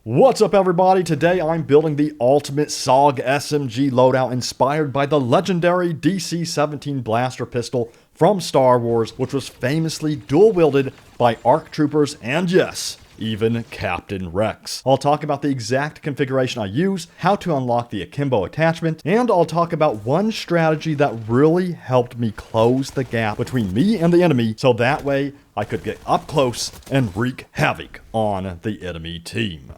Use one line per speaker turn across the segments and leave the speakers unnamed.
What's up everybody? Today I'm building the ultimate SAUG SMG loadout inspired by the legendary DC-17 blaster pistol from Star Wars, which was famously dual-wielded by ARC troopers and yes, even Captain Rex. I'll talk about the exact configuration I use, how to unlock the Akimbo attachment, and I'll talk about one strategy that really helped me close the gap between me and the enemy so that way I could get up close and wreak havoc on the enemy team.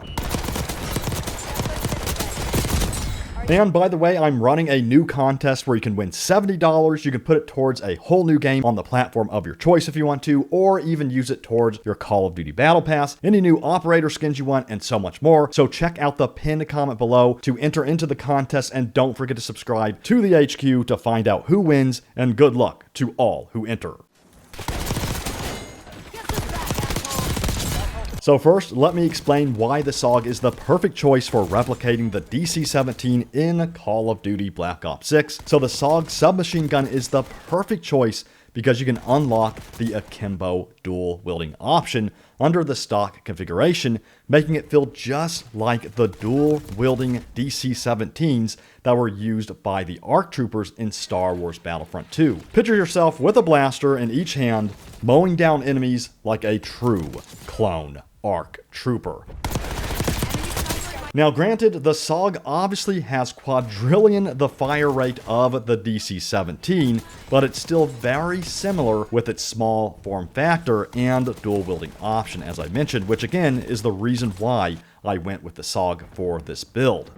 And by the way, I'm running a new contest where you can win $70. You can put it towards a whole new game on the platform of your choice if you want to, or even use it towards your Call of Duty Battle Pass, any new operator skins you want, and so much more. So check out the pinned comment below to enter into the contest, and don't forget to subscribe to the HQ to find out who wins, and good luck to all who enter. So first, let me explain why the SAUG is the perfect choice for replicating the DC-17 in Call of Duty Black Ops 6. So the SAUG submachine gun is the perfect choice because you can unlock the Akimbo dual wielding option under the stock configuration, making it feel just like the dual wielding DC-17s that were used by the ARC troopers in Star Wars Battlefront 2. Picture yourself with a blaster in each hand, mowing down enemies like a true clone ARC trooper. Now granted, the SAUG obviously has quadrillion the fire rate of the DC-17, but it's still very similar with its small form factor and dual wielding option, as I mentioned, which again is the reason why I went with the SAUG for this build.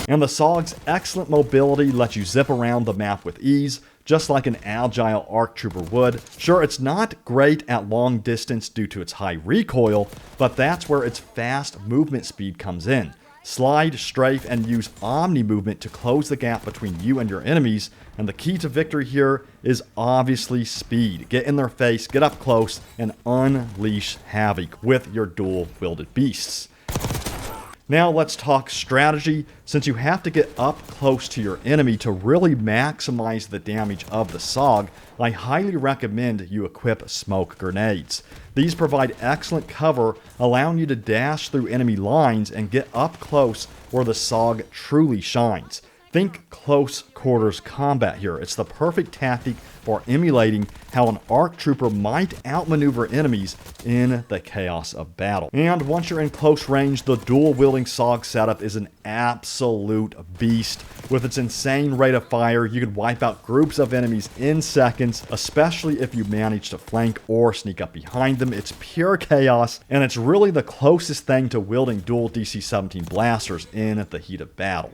And the SAUG's excellent mobility lets you zip around the map with ease, just like an agile ARC trooper would. Sure, it's not great at long distance due to its high recoil, but that's where its fast movement speed comes in. Slide, strafe, and use omni movement to close the gap between you and your enemies, and the key to victory here is obviously speed. Get in their face, get up close, and unleash havoc with your dual-wielded beasts. Now let's talk strategy. Since you have to get up close to your enemy to really maximize the damage of the SAUG, I highly recommend you equip smoke grenades. These provide excellent cover, allowing you to dash through enemy lines and get up close where the SAUG truly shines. Think close quarters combat here. It's the perfect tactic for emulating how an ARC trooper might outmaneuver enemies in the chaos of battle. And once you're in close range, the dual-wielding SAUG setup is an absolute beast. With its insane rate of fire, you can wipe out groups of enemies in seconds, especially if you manage to flank or sneak up behind them. It's pure chaos, and it's really the closest thing to wielding dual DC-17 blasters in the heat of battle.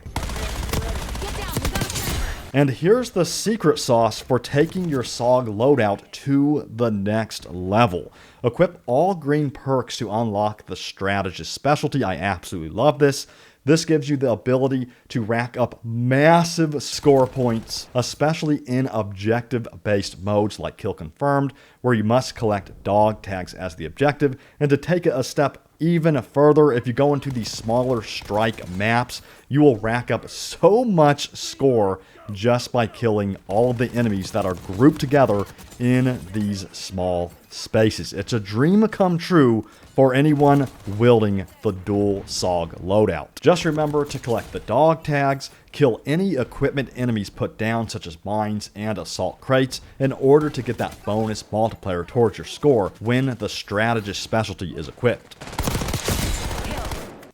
And here's the secret sauce for taking your SAUG loadout to the next level. Equip all green perks to unlock the strategist specialty. I absolutely love this. This gives you the ability to rack up massive score points, especially in objective-based modes like Kill Confirmed, where you must collect dog tags as the objective. And to take it a step even further, if you go into these smaller strike maps, you will rack up so much score just by killing all of the enemies that are grouped together in these small spaces. It's a dream come true for anyone wielding the dual SAUG loadout. Just remember to collect the dog tags, kill any equipment enemies put down such as mines and assault crates in order to get that bonus multiplier towards your score when the strategist specialty is equipped.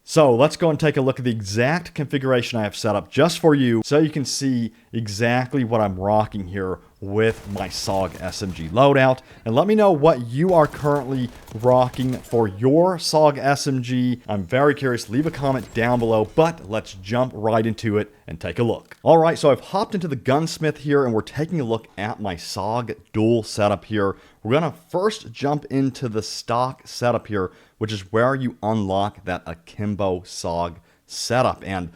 So let's go and take a look at the exact configuration I have set up just for you so you can see exactly what I'm rocking here with my SAUG SMG loadout. And let me know what you are currently rocking for your SAUG SMG. I'm very curious. Leave a comment down below, but let's jump right into it and take a look. All right, so I've hopped into the gunsmith here and we're taking a look at my SAUG dual setup here. We're going to first jump into the stock setup here, which is where you unlock that Akimbo SAUG setup. And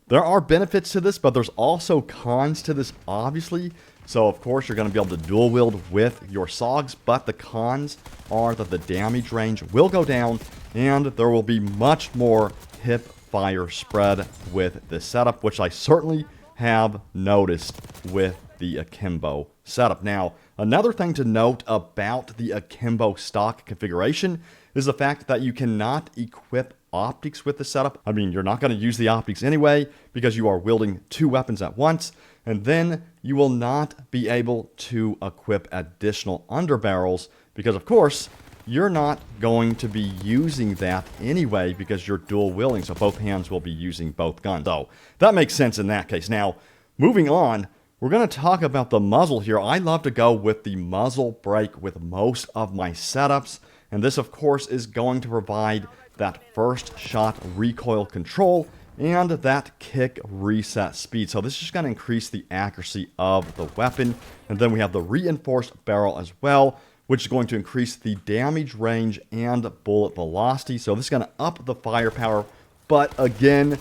there are benefits to this, but there's also cons to this, obviously. So, of course, you're going to be able to dual wield with your SAUGs, but the cons are that the damage range will go down, and there will be much more hip fire spread with this setup, which I certainly have noticed with the Akimbo setup. Now, another thing to note about the Akimbo stock configuration is the fact that you cannot equip optics with the setup. I mean, you're not going to use the optics anyway because you are wielding 2 weapons at once. And then you will not be able to equip additional underbarrels because, of course, you're not going to be using that anyway because you're dual wielding. So both hands will be using both guns. So that makes sense in that case. Now, moving on, we're going to talk about the muzzle here. I love to go with the muzzle brake with most of my setups. And this, of course, is going to provide that first shot recoil control and that kick reset speed. So this is just going to increase the accuracy of the weapon. And then we have the reinforced barrel as well, which is going to increase the damage range and bullet velocity. So this is going to up the firepower. But again,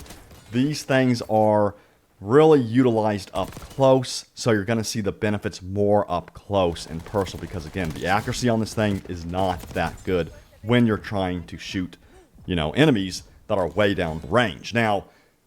these things are really utilized up close. So you're going to see the benefits more up close and personal because, again, the accuracy on this thing is not that good when you're trying to shoot, enemies that are way down range. Now,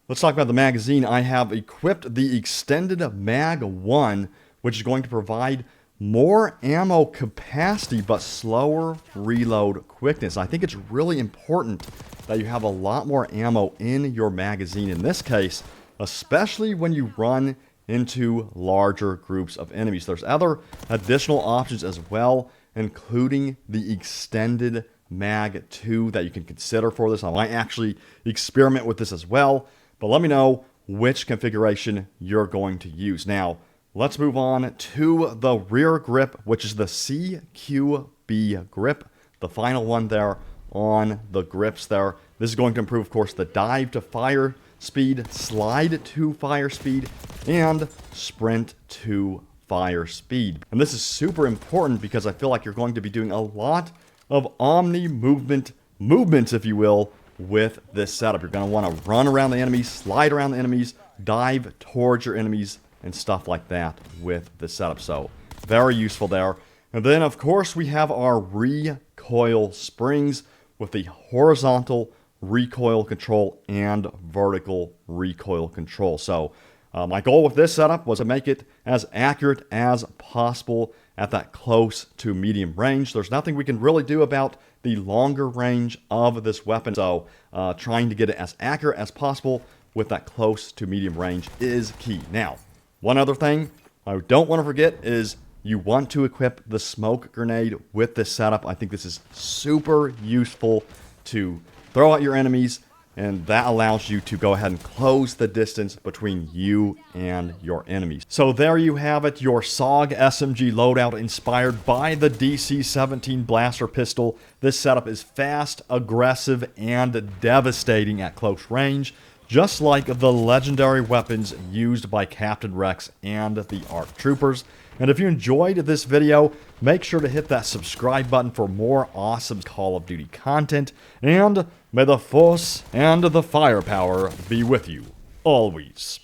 let's talk about the magazine. I have equipped the extended Mag 1, which is going to provide more ammo capacity, but slower reload quickness. I think it's really important that you have a lot more ammo in your magazine in this case, especially when you run into larger groups of enemies. There's other additional options as well, including the extended Mag 2 that you can consider for this. I might actually experiment with this as well, but let me know which configuration you're going to use. Now, let's move on to the rear grip, which is the CQB grip, the final one there on the grips there. This is going to improve, of course, the dive to fire speed, slide to fire speed, and sprint to fire speed. And this is super important because I feel like you're going to be doing a lot of omni movements, if you will, with this setup. You're going to want to run around the enemies, slide around the enemies, dive towards your enemies, and stuff like that with the setup. So very useful there. And then, of course, we have our recoil springs with the horizontal recoil control and vertical recoil control. So my goal with this setup was to make it as accurate as possible at that close to medium range. There's nothing we can really do about the longer range of this weapon. So trying to get it as accurate as possible with that close to medium range is key. Now, one other thing I don't want to forget is you want to equip the smoke grenade with this setup. I think this is super useful to throw at your enemies, and that allows you to go ahead and close the distance between you and your enemies. So there you have it, your SAUG SMG loadout inspired by the DC-17 blaster pistol. This setup is fast, aggressive, and devastating at close range, just like the legendary weapons used by Captain Rex and the ARC Troopers. And if you enjoyed this video, make sure to hit that subscribe button for more awesome Call of Duty content. And may the force and the firepower be with you always.